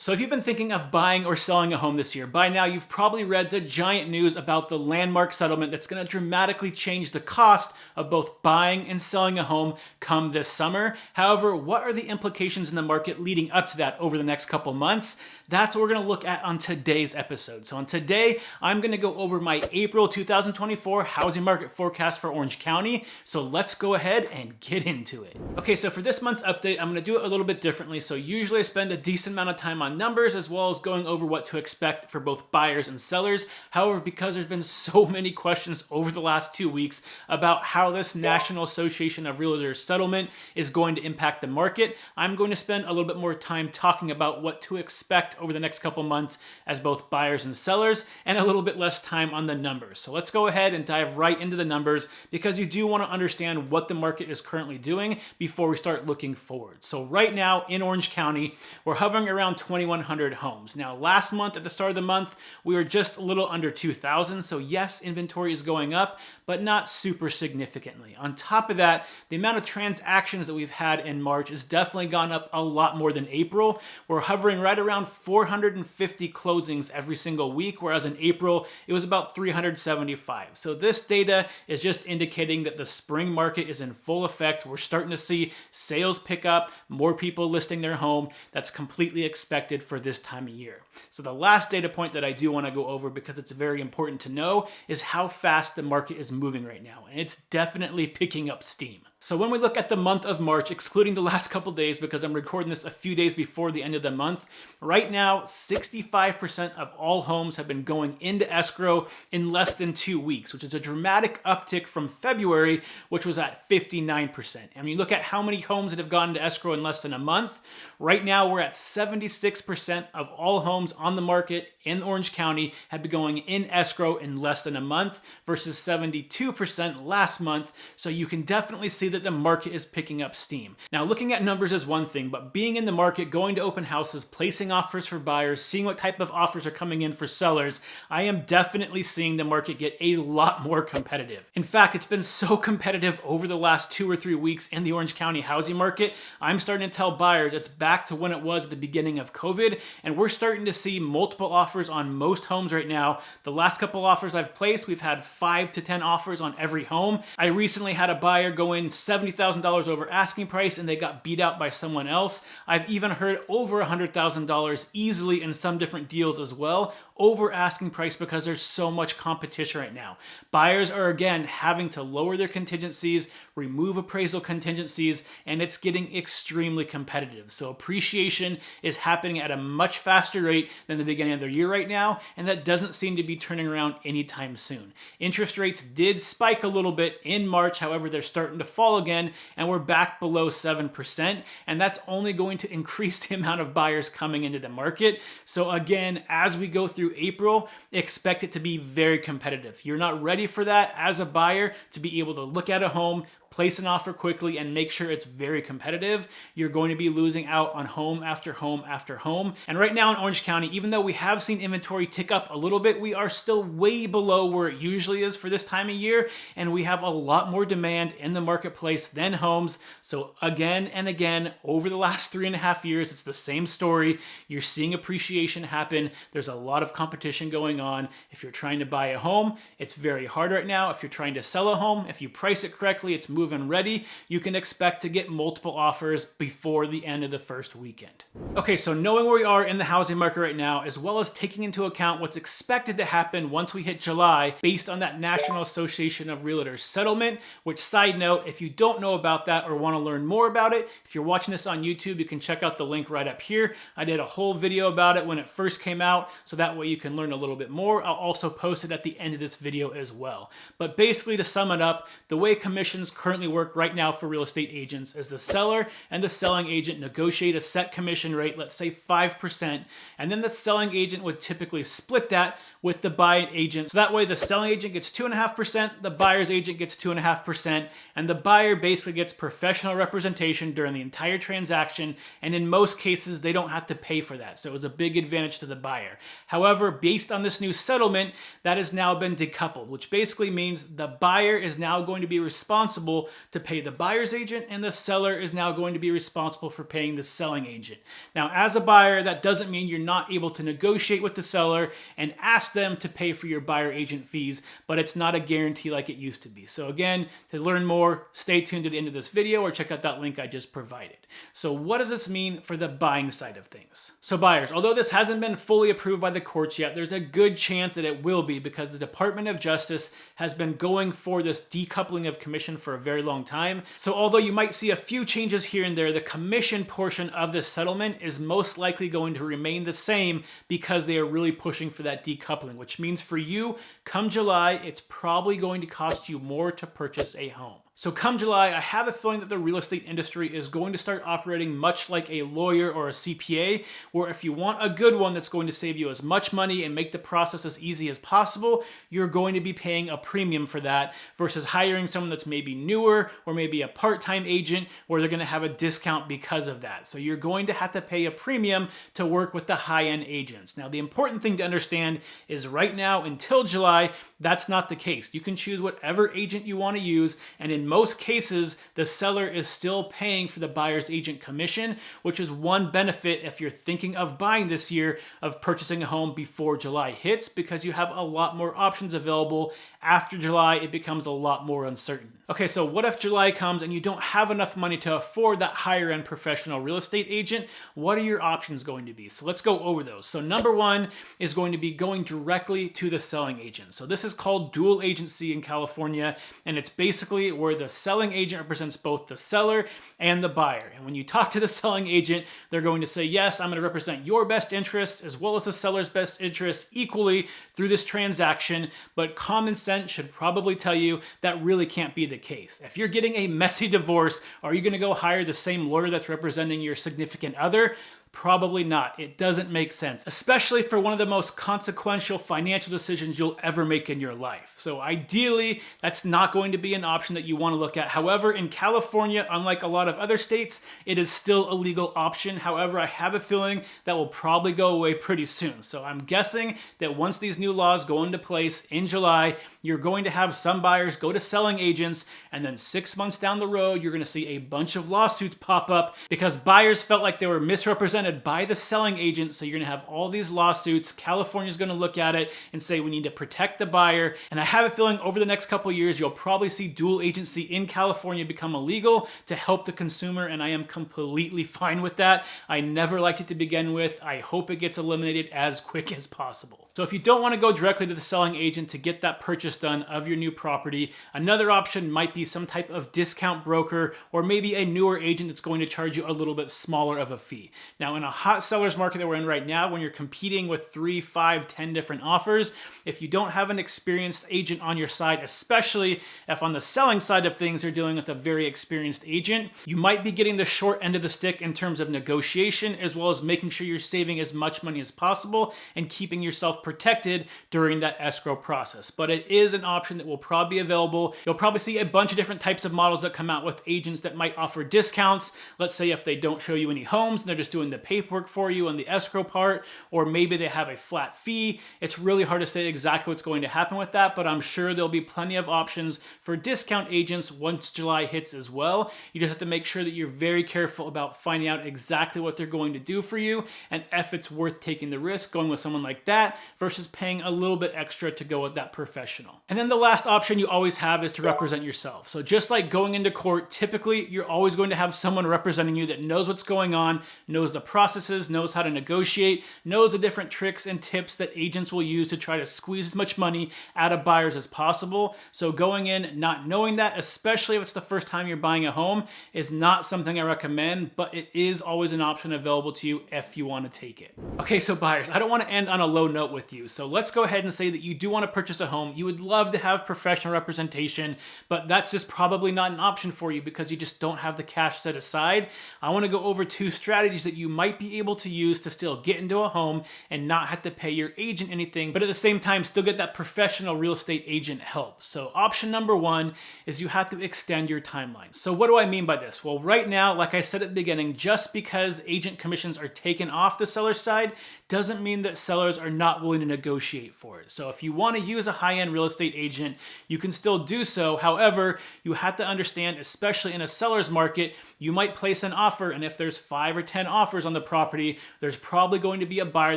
So if you've been thinking of buying or selling a home this year, by now you've probably read the giant news about the landmark settlement that's going to dramatically change the cost of both buying and selling a home come this summer. However, what are the implications in the market leading up to that over the next couple months? That's what we're going to look at on today's episode. So on today, I'm going to go over my April 2024 housing market forecast for Orange County. So let's go ahead and get into it. Okay, so for this month's update, I'm going to do it a little bit differently. So usually I spend a decent amount of time on numbers as well as going over what to expect for both buyers and sellers. However, because there's been so many questions over the last 2 weeks about how this National Association of Realtors settlement is going to impact the market, I'm going to spend a little bit more time talking about what to expect over the next couple months as both buyers and sellers, and a little bit less time on the numbers. So let's go ahead and dive right into the numbers because you do want to understand what the market is currently doing before we start looking forward. So right now in Orange County, we're hovering around 2,100 homes. Now, last month at the start of the month, we were just a little under 2,000. So yes, inventory is going up, but not super significantly. On top of that, the amount of transactions that we've had in March has definitely gone up a lot more than April. We're hovering right around 450 closings every single week, whereas in April, it was about 375. So this data is just indicating that the spring market is in full effect. We're starting to see sales pick up, more people listing their home. That's completely expected for this time of year. So the last data point that I do want to go over, because it's very important to know, is how fast the market is moving right now. And it's definitely picking up steam. So when we look at the month of March, excluding the last couple days, because I'm recording this a few days before the end of the month, right now, 65% of all homes have been going into escrow in less than 2 weeks, which is a dramatic uptick from February, which was at 59%. And when you look at how many homes that have gone into escrow in less than a month, right now we're at 76% of all homes on the market in Orange County have been going in escrow in less than a month versus 72% last month. So you can definitely see that the market is picking up steam. Now, looking at numbers is one thing, but being in the market, going to open houses, placing offers for buyers, seeing what type of offers are coming in for sellers, I am definitely seeing the market get a lot more competitive. In fact, it's been so competitive over the last 2 or 3 weeks in the Orange County housing market, I'm starting to tell buyers it's back to when it was at the beginning of COVID, and we're starting to see multiple offers on most homes right now. The last couple offers I've placed, we've had 5 to 10 offers on every home. I recently had a buyer go in $70,000 over asking price and they got beat out by someone else. I've even heard over $100,000 easily in some different deals as well, over asking price, because there's so much competition right now. Buyers are again having to lower their contingencies, remove appraisal contingencies, and it's getting extremely competitive. So appreciation is happening at a much faster rate than the beginning of the year right now, and that doesn't seem to be turning around anytime soon. Interest rates did spike a little bit in March, however, they're starting to fall again, and we're back below 7%, and that's only going to increase the amount of buyers coming into the market. So again, as we go through April, expect it to be very competitive. You're not ready for that as a buyer to be able to look at a home, place an offer quickly, and make sure it's very competitive. You're going to be losing out on home after home after home. And right now in Orange County, even though we have seen inventory tick up a little bit, we are still way below where it usually is for this time of year, and we have a lot more demand in the marketplace than homes. So again and again, over the last 3.5 years, it's the same story. You're seeing appreciation happen. There's a lot of competition going on. If you're trying to buy a home, it's very hard right now. If you're trying to sell a home, if you price it correctly, it's move-in ready, you can expect to get multiple offers before the end of the first weekend. Okay, so knowing where we are in the housing market right now, as well as taking into account what's expected to happen once we hit July based on that National Association of Realtors settlement, which, side note, if you don't know about that or want to learn more about it, if you're watching this on YouTube, you can check out the link right up here. I did a whole video about it when it first came out, so that way you can learn a little bit more. I'll also post it at the end of this video as well. But basically, to sum it up, the way commissions currently work right now for real estate agents is the seller and the selling agent negotiate a set commission rate, let's say 5%, and then the selling agent would typically split that with the buying agent. So that way the selling agent gets 2.5%, the buyer's agent gets 2.5%, and the buyer basically gets professional representation during the entire transaction, and in most cases they don't have to pay for that. So it was a big advantage to the buyer. However, based on this new settlement, that has now been decoupled, which basically means the buyer is now going to be responsible responsible to pay the buyer's agent, and the seller is now going to be responsible for paying the selling agent. Now, as a buyer, that doesn't mean you're not able to negotiate with the seller and ask them to pay for your buyer agent fees, but it's not a guarantee like it used to be. So again, to learn more, stay tuned to the end of this video or check out that link I just provided. So what does this mean for the buying side of things? So buyers, although this hasn't been fully approved by the courts yet, there's a good chance that it will be, because the Department of Justice has been going for this decoupling of commission for a very long time. So although you might see a few changes here and there, the commission portion of this settlement is most likely going to remain the same, because they are really pushing for that decoupling, which means for you, come July, it's probably going to cost you more to purchase a home. So come July, I have a feeling that the real estate industry is going to start operating much like a lawyer or a CPA, where if you want a good one that's going to save you as much money and make the process as easy as possible, you're going to be paying a premium for that versus hiring someone that's maybe newer or maybe a part-time agent where they're going to have a discount because of that. So you're going to have to pay a premium to work with the high-end agents. Now, the important thing to understand is right now until July, that's not the case. You can choose whatever agent you want to use, and in most cases, the seller is still paying for the buyer's agent commission, which is one benefit if you're thinking of buying this year, of purchasing a home before July hits, because you have a lot more options available. After July, it becomes a lot more uncertain. Okay, so what if July comes and you don't have enough money to afford that higher end professional real estate agent? What are your options going to be? So let's go over those. So number one is going to be going directly to the selling agent. So this is called dual agency in California, and it's basically where the selling agent represents both the seller and the buyer. And when you talk to the selling agent, they're going to say, yes, I'm going to represent your best interests as well as the seller's best interests equally through this transaction, but common sense should probably tell you that really can't be the case. If you're getting a messy divorce, are you going to go hire the same lawyer that's representing your significant other? Probably not. It doesn't make sense, especially for one of the most consequential financial decisions you'll ever make in your life. So ideally, that's not going to be an option that you want to look at. However, in California, unlike a lot of other states, it is still a legal option. However, I have a feeling that will probably go away pretty soon. So I'm guessing that once these new laws go into place in July, you're going to have some buyers go to selling agents, and then 6 months down the road, you're going to see a bunch of lawsuits pop up because buyers felt like they were misrepresented by the selling agent. So you're going to have all these lawsuits. California's going to look at it and say we need to protect the buyer. And I have a feeling over the next couple of years, you'll probably see dual agency in California become illegal to help the consumer, and I am completely fine with that. I never liked it to begin with. I hope it gets eliminated as quick as possible. So if you don't want to go directly to the selling agent to get that purchase done of your new property, another option might be some type of discount broker or maybe a newer agent that's going to charge you a little bit smaller of a fee. Now, in a hot seller's market that we're in right now, when you're competing with 3, 5, 10 different offers, if you don't have an experienced agent on your side, especially if on the selling side of things you're dealing with a very experienced agent, you might be getting the short end of the stick in terms of negotiation, as well as making sure you're saving as much money as possible and keeping yourself protected during that escrow process. But it is an option that will probably be available. You'll probably see a bunch of different types of models that come out with agents that might offer discounts. Let's say if they don't show you any homes and they're just doing the paperwork for you on the escrow part, or maybe they have a flat fee. It's really hard to say exactly what's going to happen with that, but I'm sure there'll be plenty of options for discount agents once July hits as well. You just have to make sure that you're very careful about finding out exactly what they're going to do for you and if it's worth taking the risk going with someone like that versus paying a little bit extra to go with that professional. And then the last option you always have is to represent yourself. So just like going into court, typically you're always going to have someone representing you that knows what's going on, knows the processes, knows how to negotiate, knows the different tricks and tips that agents will use to try to squeeze as much money out of buyers as possible. So going in not knowing that, especially if it's the first time you're buying a home, is not something I recommend, but it is always an option available to you if you want to take it. Okay, so buyers, I don't want to end on a low note with you. So let's go ahead and say that you do want to purchase a home. You would love to have professional representation, but that's just probably not an option for you because you just don't have the cash set aside. I want to go over 2 strategies that you might be able to use to still get into a home and not have to pay your agent anything, but at the same time still get that professional real estate agent help. So option number one is you have to extend your timeline. So what do I mean by this? Well, right now, like I said at the beginning, just because agent commissions are taken off the seller's side doesn't mean that sellers are not willing to negotiate for it. So if you want to use a high-end real estate agent, you can still do so. However, you have to understand, especially in a seller's market, you might place an offer, and if there's 5 or 10 offers on the property, there's probably going to be a buyer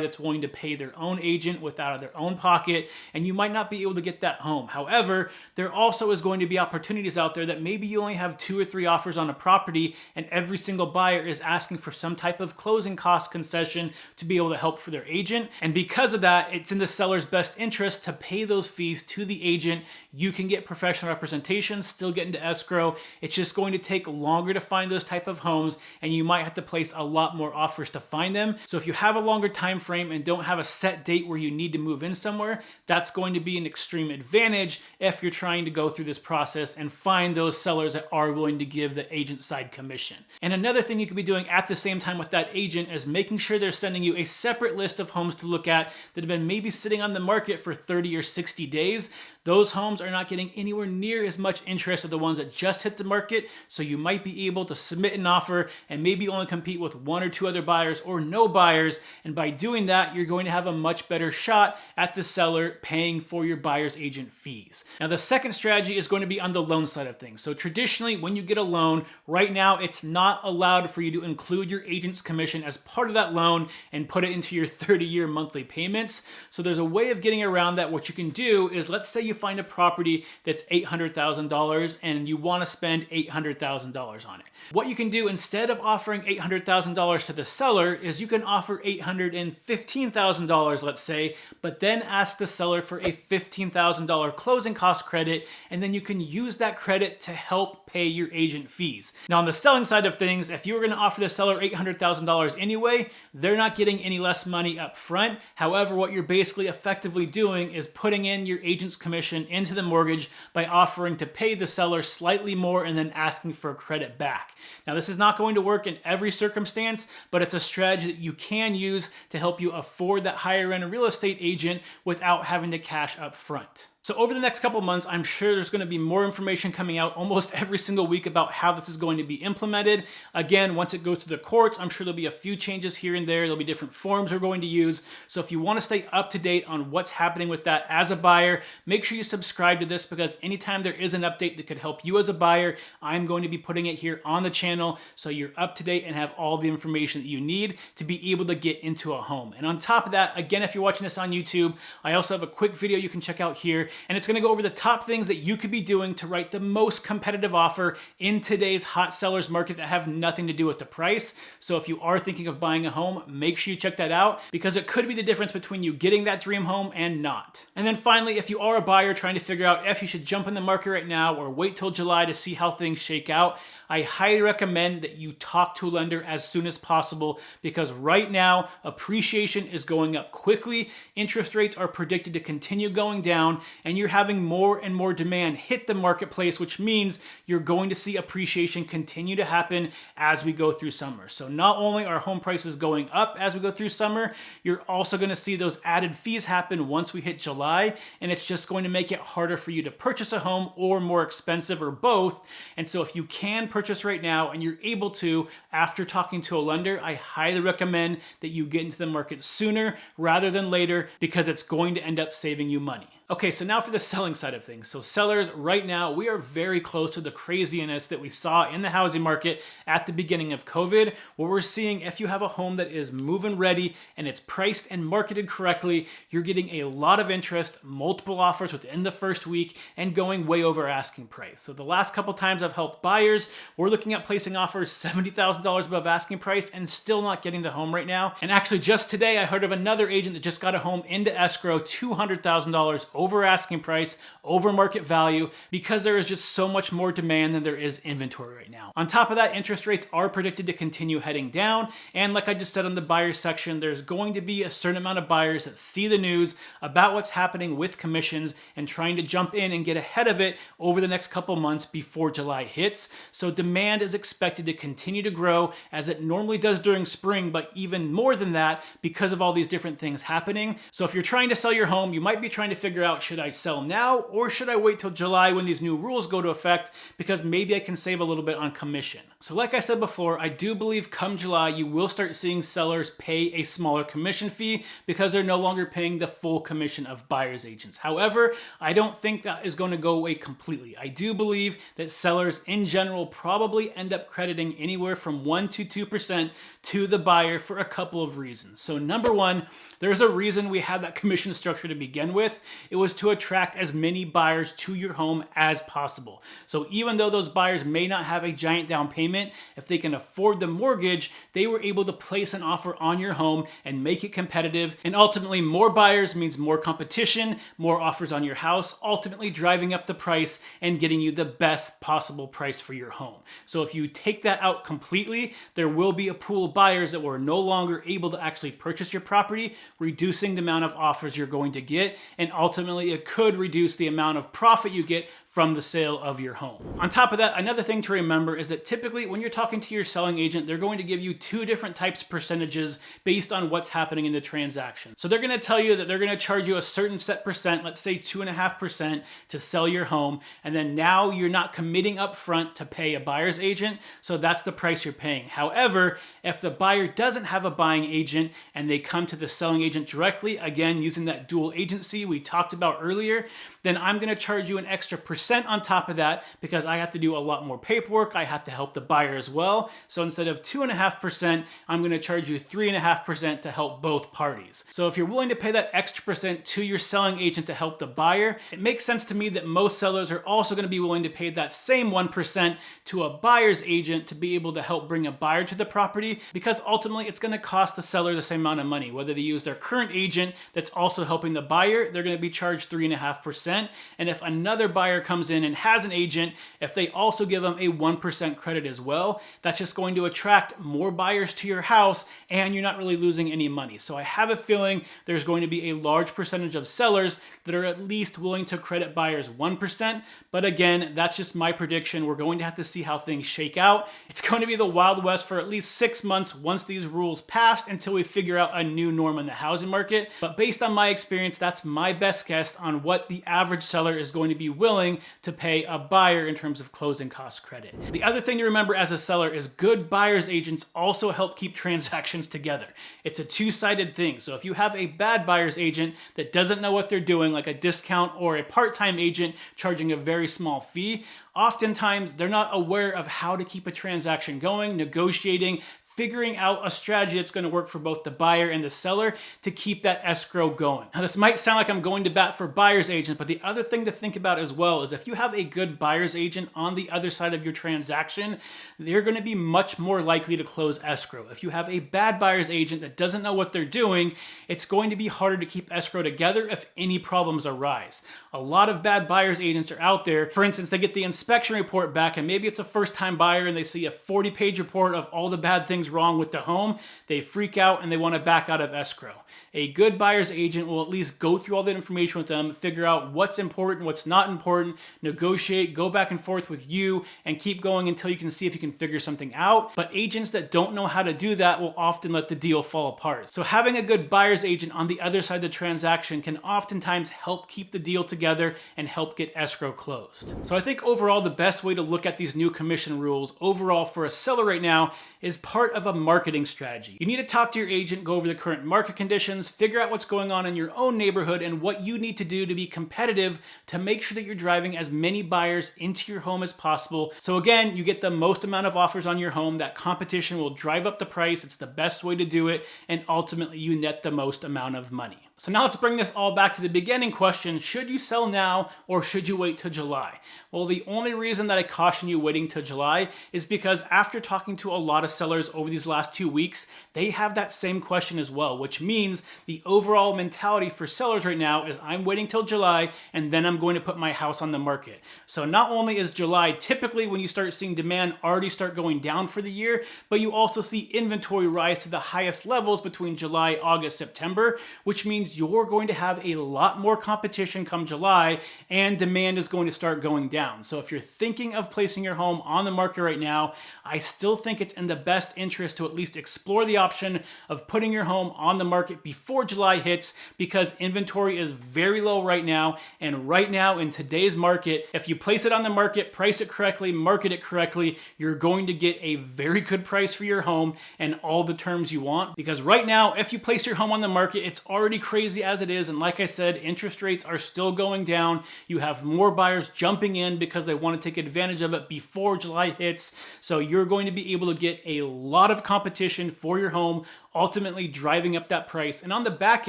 that's willing to pay their own agent out of their own pocket, and you might not be able to get that home. However, there also is going to be opportunities out there that maybe you only have 2 or 3 offers on a property, and every single buyer is asking for some type of closing cost concession to be able to help for their agent. And because of that, it's in the seller's best interest to pay those fees to the agent. You can get professional representation, still get into escrow. It's just going to take longer to find those type of homes, and you might have to place a lot more offers to find them. So if you have a longer time frame and don't have a set date where you need to move in somewhere, that's going to be an extreme advantage if you're trying to go through this process and find those sellers that are willing to give the agent side commission. And another thing you could be doing at the same time with that agent is making sure they're sending you a separate list of homes to look at that have been maybe sitting on the market for 30 or 60 days. Those homes are not getting anywhere near as much interest as the ones that just hit the market, so you might be able to submit an offer and maybe only compete with 1 or 2 other buyers or no buyers, and by doing that, you're going to have a much better shot at the seller paying for your buyer's agent fees. Now, the second strategy is going to be on the loan side of things. So traditionally, when you get a loan, right now, it's not allowed for you to include your agent's commission as part of that loan and put it into your 30-year monthly payments. So there's a way of getting around that. What you can do is, let's say you find a property that's $800,000 and you want to spend $800,000 on it. What you can do instead of offering $800,000 to the seller is you can offer $815,000, let's say, but then ask the seller for a $15,000 closing cost credit, and then you can use that credit to help pay your agent fees. Now, on the selling side of things, if you were going to offer the seller $800,000 anyway, they're not getting any less money up front. However, what you're basically effectively doing is putting in your agent's commission into the mortgage by offering to pay the seller slightly more and then asking for a credit back. Now, this is not going to work in every circumstance, but it's a strategy that you can use to help you afford that higher end real estate agent without having to cash up front. So over the next couple months, I'm sure there's going to be more information coming out almost every single week about how this is going to be implemented. Again, once it goes through the courts, I'm sure there'll be a few changes here and there. There'll be different forms we're going to use. So if you want to stay up to date on what's happening with that as a buyer, make sure you subscribe to this, because anytime there is an update that could help you as a buyer, I'm going to be putting it here on the channel so you're up to date and have all the information that you need to be able to get into a home. And on top of that, again, if you're watching this on YouTube, I also have a quick video you can check out here, and it's going to go over the top things that you could be doing to write the most competitive offer in today's hot sellers market that have nothing to do with the price. So if you are thinking of buying a home, make sure you check that out, because it could be the difference between you getting that dream home and not. And then finally, if you are a buyer trying to figure out if you should jump in the market right now or wait till July to see how things shake out, I highly recommend that you talk to a lender as soon as possible, because right now appreciation is going up quickly, interest rates are predicted to continue going down, and you're having more and more demand hit the marketplace, which means you're going to see appreciation continue to happen as we go through summer. So not only are home prices going up as we go through summer, you're also going to see those added fees happen once we hit July, and it's just going to make it harder for you to purchase a home, or more expensive, or both. And so if you can purchase right now and you're able to, after talking to a lender, I highly recommend that you get into the market sooner rather than later, because it's going to end up saving you money. Okay, so now for the selling side of things. So sellers, right now, we are very close to the craziness that we saw in the housing market at the beginning of COVID, where we're seeing if you have a home that is move-in ready and it's priced and marketed correctly, you're getting a lot of interest, multiple offers within the first week, and going way over asking price. So the last couple times I've helped buyers, we're looking at placing offers $70,000 above asking price and still not getting the home right now. And actually just today, I heard of another agent that just got a home into escrow, $200,000 over asking price, over market value, because there is just so much more demand than there is inventory right now. On top of that, interest rates are predicted to continue heading down. And like I just said on the buyer section, there's going to be a certain amount of buyers that see the news about what's happening with commissions and trying to jump in and get ahead of it over the next couple months before July hits. So demand is expected to continue to grow as it normally does during spring, but even more than that because of all these different things happening. So if you're trying to sell your home, you might be trying to figure out, should I sell now or should I wait till July when these new rules go to effect, because maybe I can save a little bit on commission. So like I said before, I do believe come July, you will start seeing sellers pay a smaller commission fee because they're no longer paying the full commission of buyer's agents. However, I don't think that is going to go away completely. I do believe that sellers in general probably end up crediting anywhere from 1% to 2% to the buyer for a couple of reasons. So number one, there's a reason we had that commission structure to begin with. It was to attract as many buyers to your home as possible. So even though those buyers may not have a giant down payment, if they can afford the mortgage, they were able to place an offer on your home and make it competitive. And ultimately, more buyers means more competition, more offers on your house, ultimately driving up the price and getting you the best possible price for your home. So if you take that out completely, there will be a pool of buyers that were no longer able to actually purchase your property, reducing the amount of offers you're going to get, and ultimately it could reduce the amount of profit you get from the sale of your home. On top of that, another thing to remember is that typically when you're talking to your selling agent, they're going to give you two different types of percentages based on what's happening in the transaction. So they're going to tell you that they're going to charge you a certain set percent, let's say 2.5% to sell your home, and then now you're not committing up front to pay a buyer's agent, so that's the price you're paying. However, if the buyer doesn't have a buying agent and they come to the selling agent directly, again using that dual agency we talked about earlier, then I'm going to charge you an extra percent on top of that because I have to do a lot more paperwork. I have to help the buyer as well. So instead of 2.5%, I'm going to charge you 3.5% to help both parties. So if you're willing to pay that extra percent to your selling agent to help the buyer, it makes sense to me that most sellers are also going to be willing to pay that same 1% to a buyer's agent to be able to help bring a buyer to the property, because ultimately it's going to cost the seller the same amount of money. Whether they use their current agent that's also helping the buyer, they're going to be charged 3.5%. And if another buyer comes in and has an agent, if they also give them a 1% credit as well, that's just going to attract more buyers to your house and you're not really losing any money. So I have a feeling there's going to be a large percentage of sellers that are at least willing to credit buyers 1%. But again, that's just my prediction. We're going to have to see how things shake out. It's going to be the Wild West for at least 6 months once these rules pass until we figure out a new norm in the housing market. But based on my experience, that's my best guess on what the average seller is going to be willing to pay a buyer in terms of closing cost credit. The other thing to remember as a seller is good buyer's agents also help keep transactions together. It's a two-sided thing. So if you have a bad buyer's agent that doesn't know what they're doing, like a discount or a part-time agent charging a very small fee, oftentimes they're not aware of how to keep a transaction going, negotiating, figuring out a strategy that's going to work for both the buyer and the seller to keep that escrow going. Now, this might sound like I'm going to bat for buyer's agent, but the other thing to think about as well is if you have a good buyer's agent on the other side of your transaction, they're going to be much more likely to close escrow. If you have a bad buyer's agent that doesn't know what they're doing, it's going to be harder to keep escrow together if any problems arise. A lot of bad buyer's agents are out there. For instance, they get the inspection report back and maybe it's a first-time buyer and they see a 40-page report of all the bad things wrong with the home. They freak out and they want to back out of escrow. A good buyer's agent will at least go through all that information with them, figure out what's important, what's not important, negotiate, go back and forth with you, and keep going until you can see if you can figure something out. But agents that don't know how to do that will often let the deal fall apart. So having a good buyer's agent on the other side of the transaction can oftentimes help keep the deal together and help get escrow closed. So I think overall the best way to look at these new commission rules overall for a seller right now is part of a marketing strategy. You need to talk to your agent, go over the current market conditions, figure out what's going on in your own neighborhood and what you need to do to be competitive to make sure that you're driving as many buyers into your home as possible. So again, you get the most amount of offers on your home. That competition will drive up the price. It's the best way to do it. And ultimately you net the most amount of money. So now let's bring this all back to the beginning question. Should you sell now or should you wait till July? Well, the only reason that I caution you waiting till July is because after talking to a lot of sellers over these last 2 weeks, they have that same question as well, which means the overall mentality for sellers right now is I'm waiting till July and then I'm going to put my house on the market. So not only is July typically when you start seeing demand already start going down for the year, but you also see inventory rise to the highest levels between July, August, September, which means you're going to have a lot more competition come July and demand is going to start going down. So if you're thinking of placing your home on the market right now, I still think it's in the best interest to at least explore the option of putting your home on the market before July hits, because inventory is very low right now. And right now in today's market, if you place it on the market, price it correctly, market it correctly, you're going to get a very good price for your home and all the terms you want. Because right now, if you place your home on the market, it's already crazy as it is. And like I said, interest rates are still going down. You have more buyers jumping in because they want to take advantage of it before July hits. So you're going to be able to get a lot of competition for your home, ultimately driving up that price. And on the back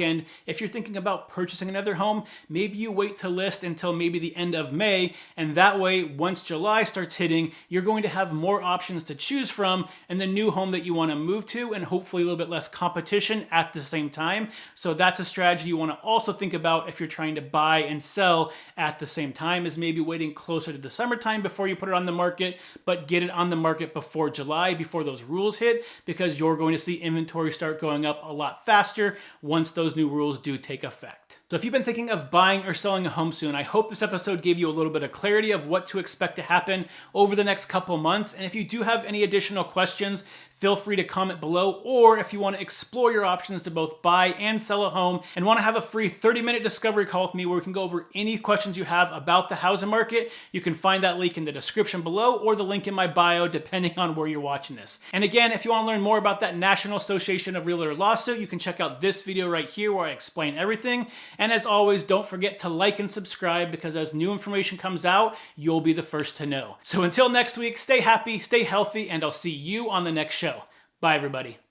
end, if you're thinking about purchasing another home, maybe you wait to list until maybe the end of May. And that way, once July starts hitting, you're going to have more options to choose from in the new home that you want to move to, and hopefully a little bit less competition at the same time. So that's a strategy you want to also think about if you're trying to buy and sell at the same time, is maybe waiting closer to the summertime before you put it on the market, but get it on the market before July, before those rules hit, because you're going to see inventory start going up a lot faster once those new rules do take effect. So if you've been thinking of buying or selling a home soon, I hope this episode gave you a little bit of clarity of what to expect to happen over the next couple months. And if you do have any additional questions, feel free to comment below. Or if you want to explore your options to both buy and sell a home and want to have a free 30-minute discovery call with me where we can go over any questions you have about the housing market, you can find that link in the description below or the link in my bio, depending on where you're watching this. And again, if you want to learn more about that National Association of Realtor lawsuit, you can check out this video right here where I explain everything. And as always, don't forget to like and subscribe, because as new information comes out, you'll be the first to know. So until next week, stay happy, stay healthy, and I'll see you on the next show. Bye, everybody.